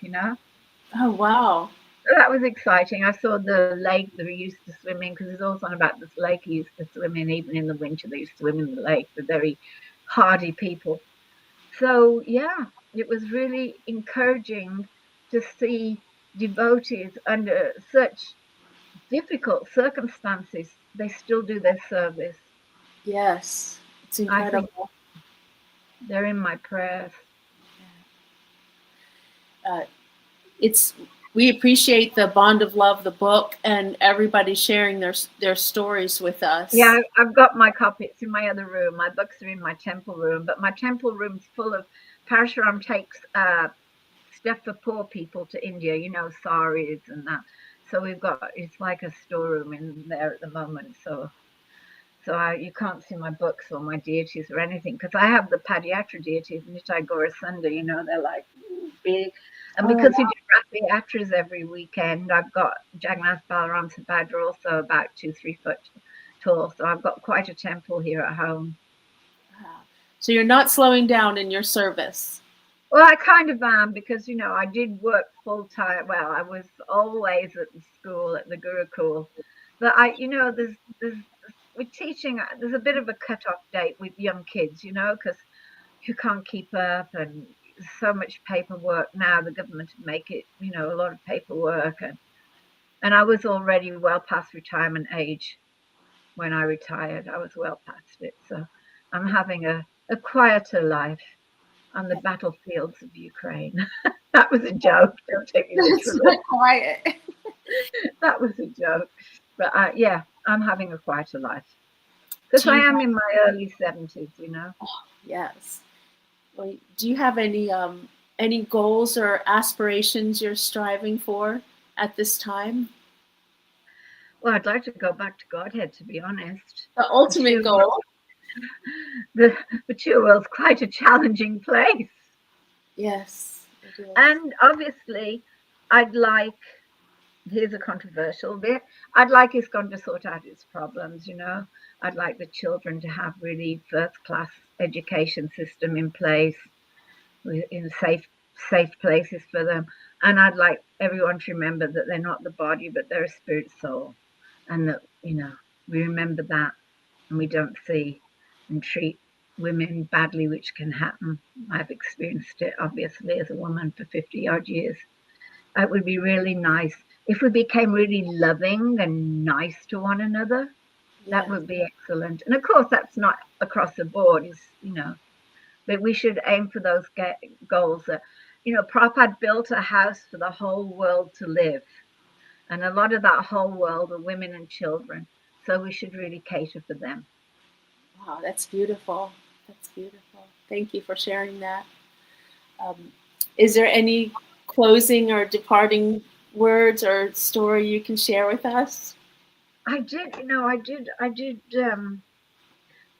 Oh, wow. So that was exciting. I saw the lake that we used to swim in, because there's also on about this lake he used to swim in, even in the winter. They used to swim in the lake, the very hardy people. So, yeah, it was really encouraging to see devotees under such difficult circumstances. They still do their service. Yes, it's I think incredible. they're in my prayers. Uh, it's we appreciate the Bond of Love, the book, and everybody sharing their stories with us. Yeah, I've got my copy. It's in my other room. My books are in my temple room, but my temple room's full of Parshuram takes stuff for poor people to India, saris and that. So we've got, it's like a storeroom in there at the moment. So you can't see my books or my deities or anything, because I have the Padayatra deities, Nitai Gaura Sunda, they're like big. And Oh, because we do Padayatras every weekend, I've got Jagannath Balaram Subhadra, also about 2-3 foot tall. So I've got quite a temple here at home. wow. So you're not slowing down in your service. Well, I kind of am, because, I did work full time. Well, I was always at the school, at the Gurukula. But there's with teaching, there's a bit of a cut-off date with young kids, because you can't keep up, and so much paperwork now. The government make it, a lot of paperwork, and I was already well past retirement age when I retired. I was well past it, so I'm having a quieter life on the battlefields of Ukraine. That was a joke. Don't take me It's literally. not quiet. That was a joke. But yeah, I'm having a quieter life, because Do I you am in my early 70s. Yes. Well, do you have any goals or aspirations you're striving for at this time? Well, I'd like to go back to Godhead, to be honest. The ultimate goal. The mature world's quite a challenging place. Yes, it is. And obviously, I'd like, here's a controversial bit, I'd like ISKCON to sort out its problems. I'd like the children to have really first-class education system in place, in safe places for them. And I'd like everyone to remember that they're not the body, but they're a spirit soul. And that, we remember that, and we don't see and treat women badly, which can happen. I've experienced it, obviously, as a woman for 50 odd years. It would be really nice if we became really loving and nice to one another. That Yes. would be excellent. And of course, that's not across the board, but we should aim for those goals. Prabhupada built a house for the whole world to live. And a lot of that whole world are women and children. So we should really cater for them. Wow, that's beautiful. That's beautiful. Thank you for sharing that. Um, is there any closing or departing words or story you can share with us? I did, I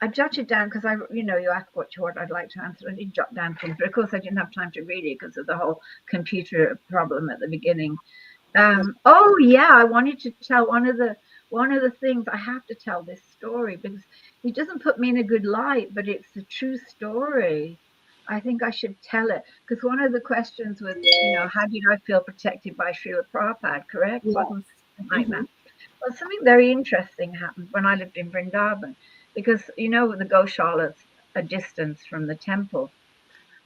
jotted down, because you asked what I'd like to answer. I did jot down things, but of course I didn't have time to read it because of the whole computer problem at the beginning. Oh yeah, I wanted to tell one of the things. I have to tell this story because it doesn't put me in a good light, but it's a true story. I think I should tell it, because one of the questions was, how did I feel protected by Srila Prabhupada, correct? Yes. Wasn't something like Mm-hmm. that. Well, something very interesting happened when I lived in Vrindaban, because the Goshalas a distance from the temple.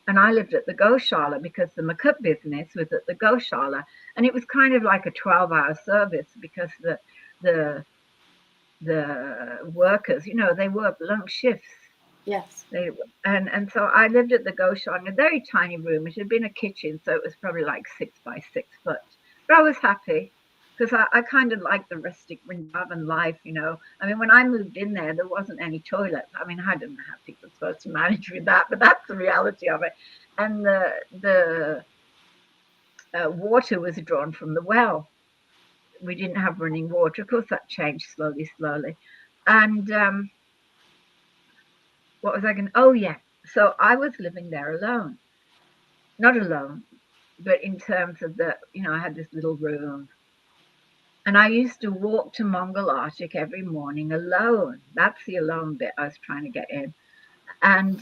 And I lived at the Goshala because the Makut business was at the Goshala, and it was kind of like a 12-hour service, because the workers, they work long shifts. Yes. And so I lived at the Goshala in a very tiny room. It had been a kitchen, so it was probably like 6 by 6 foot. But I was happy, because I kind of like the rustic Vrindavan life. I mean, when I moved in there wasn't any toilets. I mean, I don't know how people are supposed to manage with that, but that's the reality of it. And the water was drawn from the well. We didn't have running water. Of course, that changed slowly. And what was I going to? Oh, yeah. So I was living there alone. Not alone, but in terms of I had this little room. And I used to walk to Mongol Arctic every morning alone. That's the alone bit I was trying to get in. And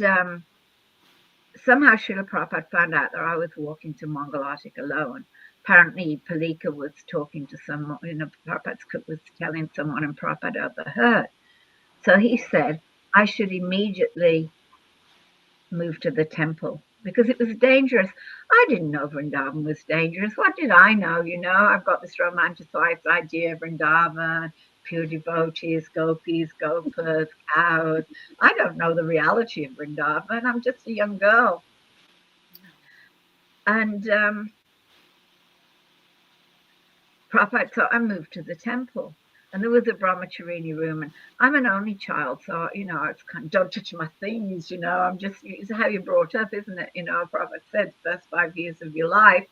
somehow Srila Prabhupada found out that I was walking to Mongol Arctic alone. Apparently, Palika was talking to someone, Prabhupada was telling someone, and Prabhupada overheard. So he said I should immediately move to the temple because it was dangerous. I didn't know Vrindaban was dangerous. What did I know? I've got this romanticized idea of Vrindaban, pure devotees, gopis, gopas, cows. I don't know the reality of Vrindaban. I'm just a young girl. And Prabhupada, so I moved to the temple. And there was a brahmacharini room, and I'm an only child, so it's kind of don't touch my things. I'm just it's how you're brought up, isn't it? Prabhupada said first 5 years of your life,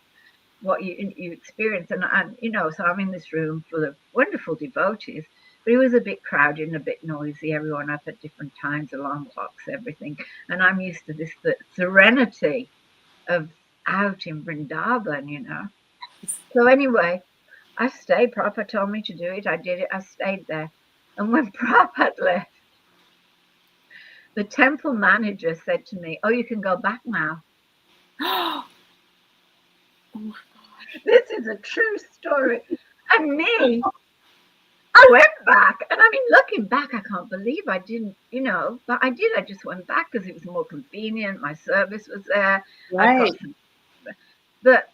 what you experience, and so I'm in this room full of wonderful devotees, but it was a bit crowded and a bit noisy. Everyone up at different times, alarm clocks, everything, and I'm used to this the serenity of out in Vrindaban. So anyway. I stayed. Prabhupada told me to do it. I did it. I stayed there. And when Prabhupada left, the temple manager said to me, "Oh, you can go back now." Oh my gosh. This is a true story. And me, I went back. And I mean, looking back, I can't believe I didn't, but I did. I just went back because it was more convenient. My service was there. Right. But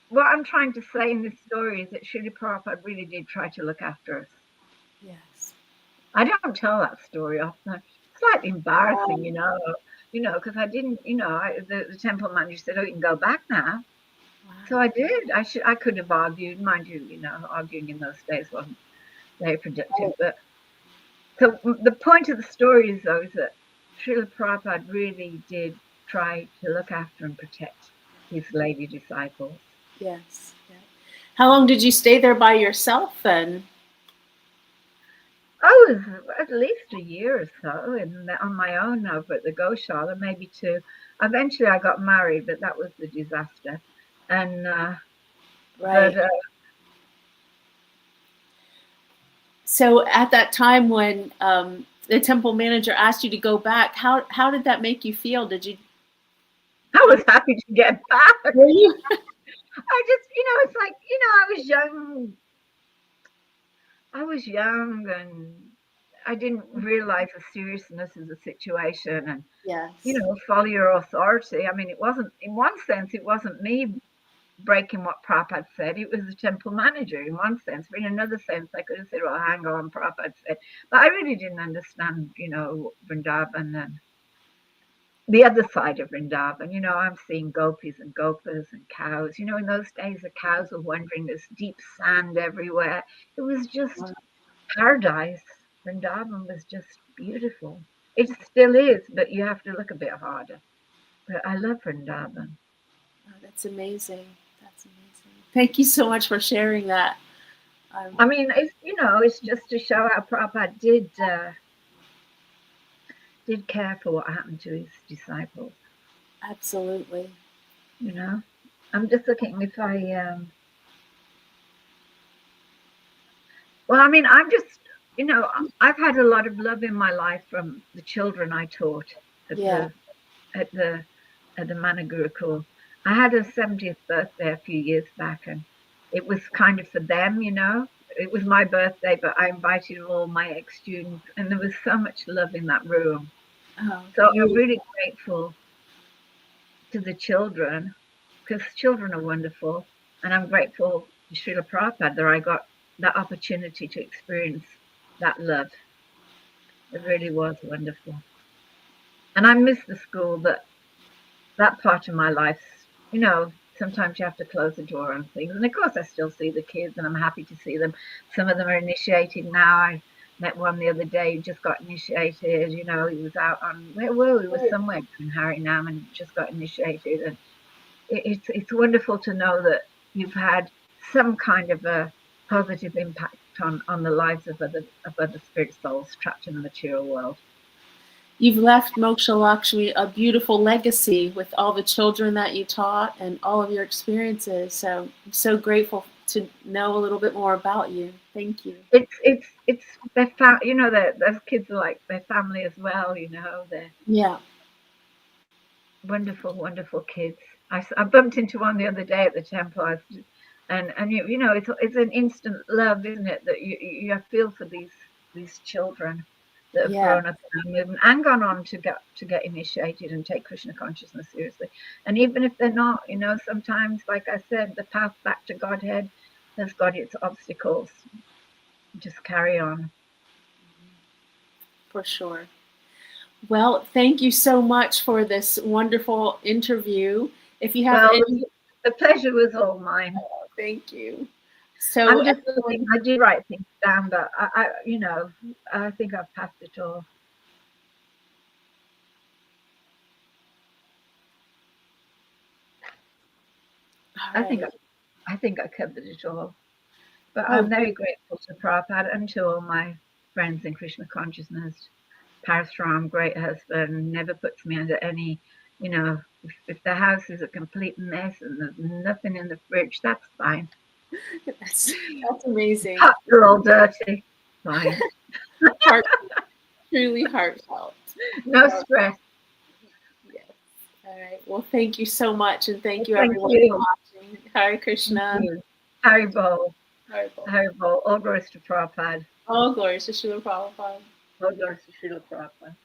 what I'm trying to say in this story is that Srila Prabhupada really did try to look after us. Yes. I don't tell that story often. It's slightly embarrassing, because I didn't, the temple manager said, "Oh, you can go back now." Wow. So I did. I could have argued, mind you, arguing in those days wasn't very productive. But so the point of the story is, though, is that Srila Prabhupada really did try to look after and protect his lady disciples. Yes. Yeah. How long did you stay there by yourself then? I was at least a year or so on my own over at the Goshala, maybe 2. Eventually I got married, but that was the disaster. And Right. So at that time when the temple manager asked you to go back, how did that make you feel? Did you? I was happy to get back. Were you? I just, it's like, I was young. I was young and I didn't realize the seriousness of the situation and, Yes. follow your authority. I mean, it wasn't, in one sense, it wasn't me breaking what Prabhupada said. It was the temple manager in one sense. But in another sense, I could have said, "Well, hang on, Prabhupada said." But I really didn't understand, Vrindaban and the other side of Vrindaban. I'm seeing gopis and gopas and cows. In those days, the cows were wandering. There's deep sand everywhere. It was just paradise. Vrindaban was just beautiful. It still is, but you have to look a bit harder. But I love Vrindaban. Oh, that's amazing. That's amazing. Thank you so much for sharing that. I mean, it's just to show how Prabhupada did care for what happened to his disciples. Absolutely. I'm just looking if I. Well, I mean, I'm just, I've had a lot of love in my life from the children I taught at the Manor Gurukula. I had a 70th birthday a few years back, and it was kind of for them, It was my birthday, but I invited all my ex-students, and there was so much love in that room. So I'm really grateful to the children, because children are wonderful, and I'm grateful to Srila Prabhupada that I got that opportunity to experience that love. It really was wonderful. And I miss the school, but that part of my life, sometimes you have to close the door on things. And of course, I still see the kids, and I'm happy to see them. Some of them are initiated now. I met one the other day who just got initiated. He was out on, where were we? He was somewhere in Harinam and just got initiated. And it's wonderful to know that you've had some kind of a positive impact impact on the lives of other spirit souls trapped in the material world. You've left Mokshalakshmi a beautiful legacy with all the children that you taught and all of your experiences. So I'm so grateful to know a little bit more about you. Thank you. It's their you know, those kids are like their family as well. You know, they're wonderful kids. I bumped into one the other day at the temple, and you know, it's an instant love, isn't it? That you feel for these children that have grown up in our movement and gone on to get initiated and take Krishna consciousness seriously. And even if they're not, you know, sometimes, like I said, the path back to Godhead has got its obstacles. Just carry on. For sure. Well, thank you so much for this wonderful interview. If you have the pleasure was all mine. Oh, thank you. So I'm just looking, I do write things down, but I you know, I think I've passed it all. I think I covered it all. But I'm very grateful to Prabhupada and to all my friends in Krishna consciousness. Parasuram, great husband, never puts me under any, you know, if the house is a complete mess and there's nothing in the fridge, that's fine. That's amazing. You're all dirty. Fine. Truly heartfelt. No stress. Yes. All right. Well, thank you so much, and thank you everyone for watching. Hare Krishna. Hari Bol. Hari Bol. Hari Bol. All glories to Prabhupada. All glories to Srila Prabhupada. All glories to Srila Prabhupada.